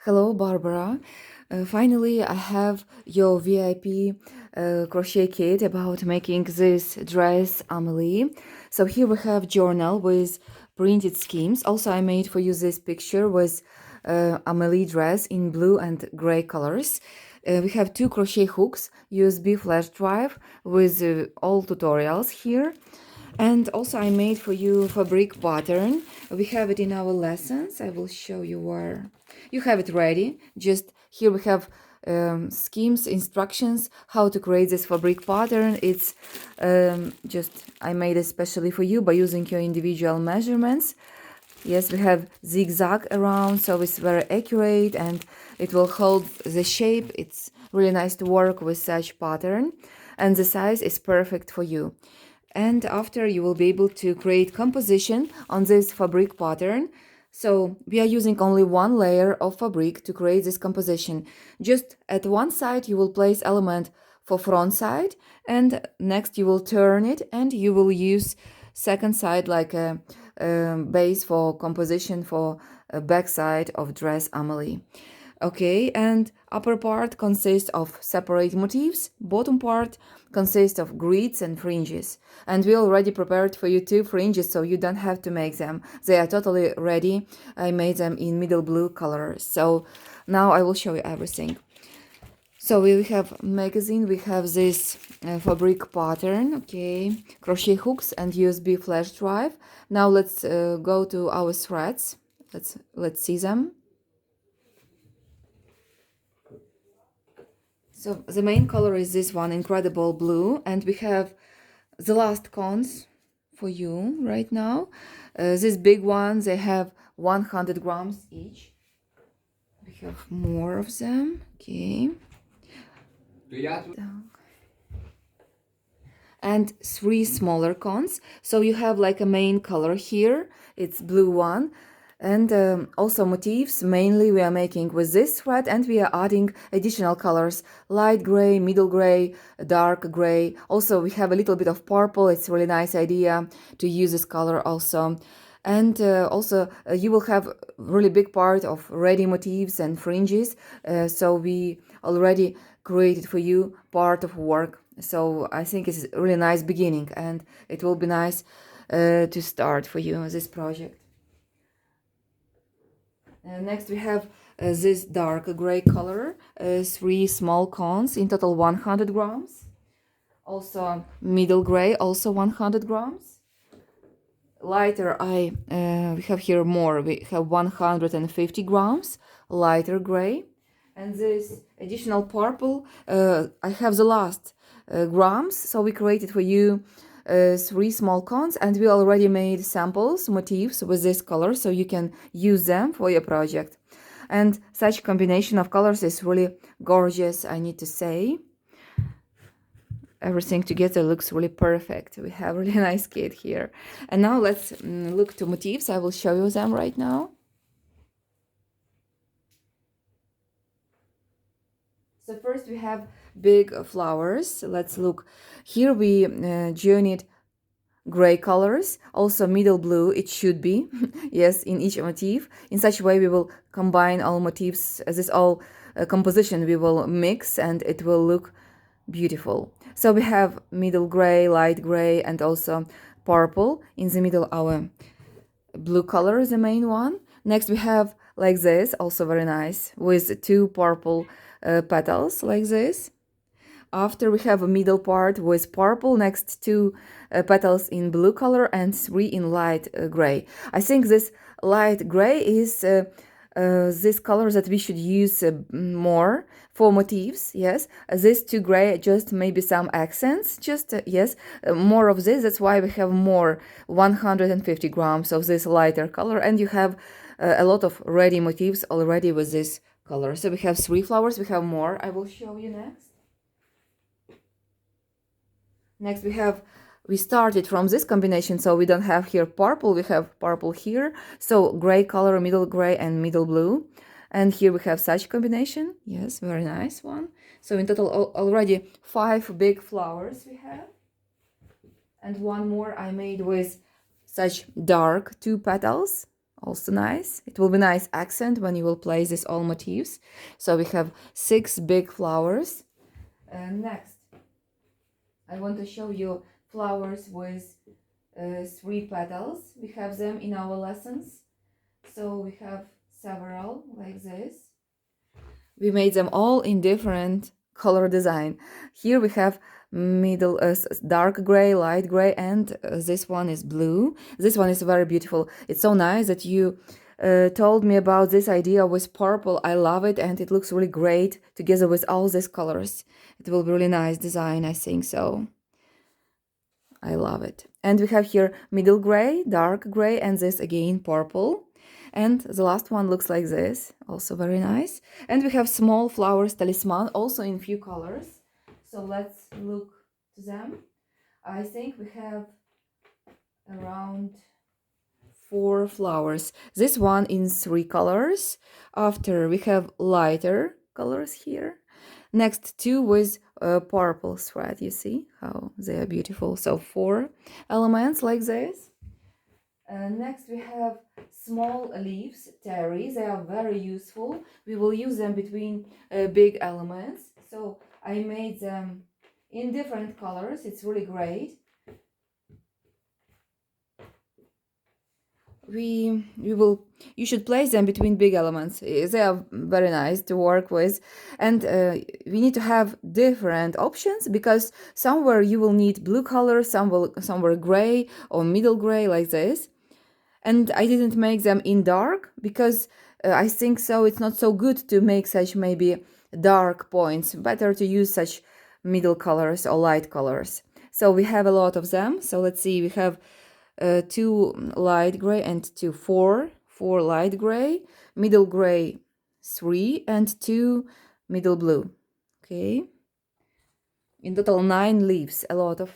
Hello, Barbara. Finally, I have your VIP crochet kit about making this dress, Ameli. So here we have journal with printed schemes. Also, I made for you this picture with Ameli dress in blue and gray colors. We have two crochet hooks, USB flash drive with all tutorials here. And also I made for you fabric pattern. We have it in our lessons. I will show you where you have it ready. Just here we have schemes, instructions, how to create this fabric pattern. It's just I made especially for you by using your individual measurements. Yes, we have zigzag around, so it's very accurate and it will hold the shape. It's really nice to work with such pattern, and the size is perfect for you. And after, you will be able to create composition on this fabric pattern. So we are using only one layer of fabric to create this composition. Just at one side you will place element for front side, and next you will turn it and you will use second side like a base for composition for a back side of dress Ameli. Okay, and upper part consists of separate motifs, bottom part consists of grids and fringes. And we already prepared for you two fringes, so you don't have to make them. They are totally ready. I made them in middle blue color. So now I will show you everything. So we have magazine, we have this fabric pattern, okay, crochet hooks and USB flash drive. Now let's go to our threads. Let's see them. So the main color is this one, incredible blue, and we have the last cones for you right now. This big one, they have 100 grams each. We have more of them, okay. And three smaller cones. So you have like a main color here, it's blue one. And also motifs, mainly we are making with this thread, and we are adding additional colors, light gray, middle gray, dark gray. Also we have a little bit of purple. It's a really nice idea to use this color also. And also you will have really big part of ready motifs and fringes. So we already created for you part of work. So I think it's a really nice beginning, and it will be nice to start for you this project. Next we have this dark gray color, three small cones, in total 100 grams. Also middle gray, also 100 grams. Lighter, we have here more, we have 150 grams, lighter gray. And this additional purple, I have the last grams, so we created for you three small cones, and we already made samples, motifs with this color, so you can use them for your project. And such combination of colors is really gorgeous, I need to say. Everything together looks really perfect. We have a really nice kit here. And now let's look to motifs. I will show you them right now. So first we have big flowers. Let's look. Here we journeyed gray colors, also middle blue it should be, yes, in each motif. In such a way we will combine all motifs, as this all composition we will mix, and it will look beautiful. So we have middle gray, light gray, and also purple. In the middle our blue color is the main one. Next we have like this, also very nice, with two purple petals like this. After we have a middle part with purple, next two petals in blue color and three in light gray. I think this light gray is this color that we should use more for motifs, yes. This two gray, just maybe some accents, just yes, more of this. That's why we have more, 150 grams of this lighter color, and you have a lot of ready motifs already with this color. So we have three flowers, we have more, I will show you next. Next we started from this combination, so we don't have here purple, we have purple here. So gray color, middle gray and middle blue. And here we have such combination. Yes, very nice one. So in total already 5 big flowers we have. And one more I made with such dark 2 petals. Also nice. It will be nice accent when you will place this all motifs. So we have 6 big flowers. Next, I want to show you flowers with 3 petals. We have them in our lessons. So we have several like this. We made them all in different color design. Here we have middle dark gray, light gray, and this one is blue. This one is very beautiful. It's so nice that you told me about this idea with purple. I love it, and it looks really great together with all these colors. It will be really nice design, I think so. I love it. And we have here middle gray, dark gray, and this again purple. And the last one looks like this, also very nice. And we have small flowers talisman, also in few colors. So let's look to them. I think we have around 4 flowers. This one in 3 colors. After we have lighter colors here. Next 2 with purple thread. You see how they are beautiful. So 4 elements like this. Next we have small leaves, terry. They are very useful. We will use them between big elements. So I made them in different colors. It's really great. You should place them between big elements. They are very nice to work with, and we need to have different options because somewhere you will need blue color, somewhere gray or middle gray like this. And I didn't make them in dark because I think so it's not so good to make such maybe dark points. Better to use such middle colors or light colors. So we have a lot of them. So let's see, we have 2 light gray and 4 light gray, middle gray 3, and 2 middle blue. Okay, in total 9 leaves, a lot of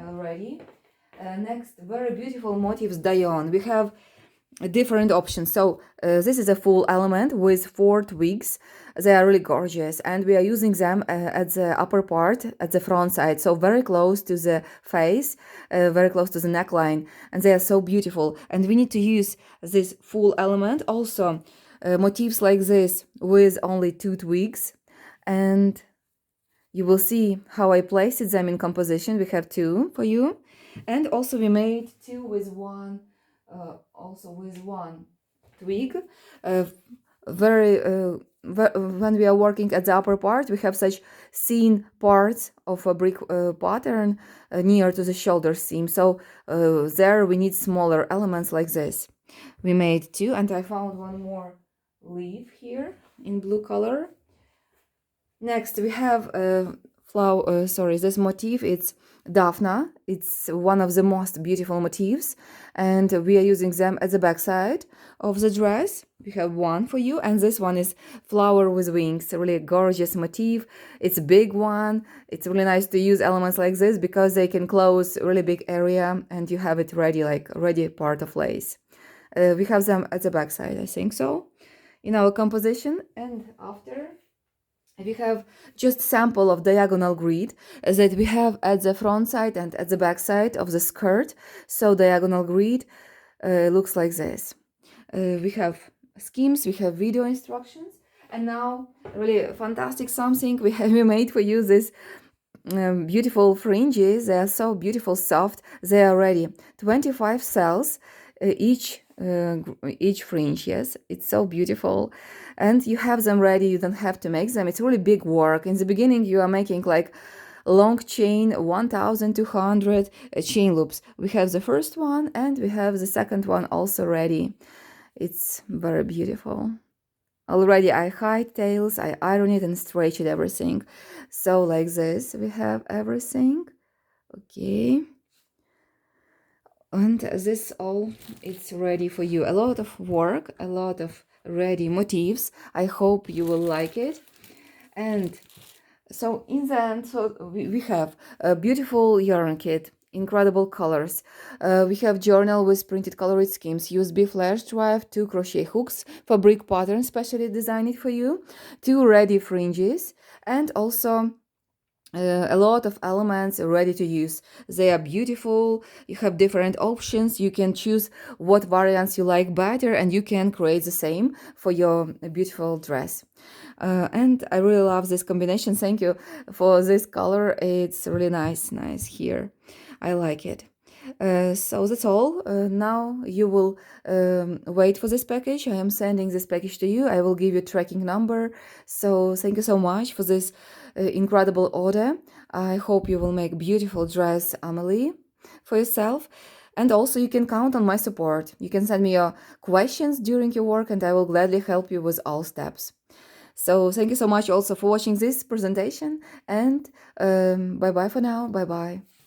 already. Next, very beautiful motifs Dion. We have different options. So this is a full element with 4 twigs. They are really gorgeous, and we are using them at the upper part, at the front side, so very close to the face, very close to the neckline, and they are so beautiful. And we need to use this full element also motifs like this with only 2 twigs, and you will see how I placed them in composition. We have 2 for you. And also we made 2 with 1, also with 1 twig. When we are working at the upper part, we have such thin parts of a brick pattern near to the shoulder seam. So there we need smaller elements like this. We made 2, and I found 1 more leaf here in blue color. Next we have this motif. It's Daphne. It's one of the most beautiful motifs, and we are using them at the back side of the dress. We have 1 for you, and this one is flower with wings, a really gorgeous motif. It's a big one. It's really nice to use elements like this because they can close a really big area and you have it ready, like ready part of lace. We have them at the back side, I think so, in our composition. And after we have just sample of diagonal grid that we have at the front side and at the back side of the skirt. So diagonal grid looks like this. We have schemes, we have video instructions, and now really fantastic something we made for you. This beautiful fringes. They are so beautiful, soft. They are ready. 25 cells each fringe. Yes, it's so beautiful, and you have them ready. You don't have to make them. It's really big work. In the beginning you are making like long chain, 1200 chain loops. We have the first one and we have the second one also ready. It's very beautiful. Already I hide tails, I iron it and stretch it, everything. So like this we have everything. Okay, and this all, it's ready for you. A lot of work, a lot of ready motifs. I hope you will like it. And so in the end, so we have a beautiful yarn kit, incredible colors. We have journal with printed colored schemes, USB flash drive, 2 crochet hooks, fabric pattern specially designed for you, 2 ready fringes, and also a lot of elements ready to use. They are beautiful. You have different options. You can choose what variants you like better, and you can create the same for your beautiful dress. And I really love this combination. Thank you for this color. It's really nice here. I like it. So that's all. Now you will wait for this package. I am sending this package to you. I will give you tracking number. So thank you so much for this incredible order. I hope you will make beautiful dress, Amelie, for yourself. And also you can count on my support. You can send me your questions during your work and I will gladly help you with all steps. So thank you so much also for watching this presentation and bye bye for now. Bye bye.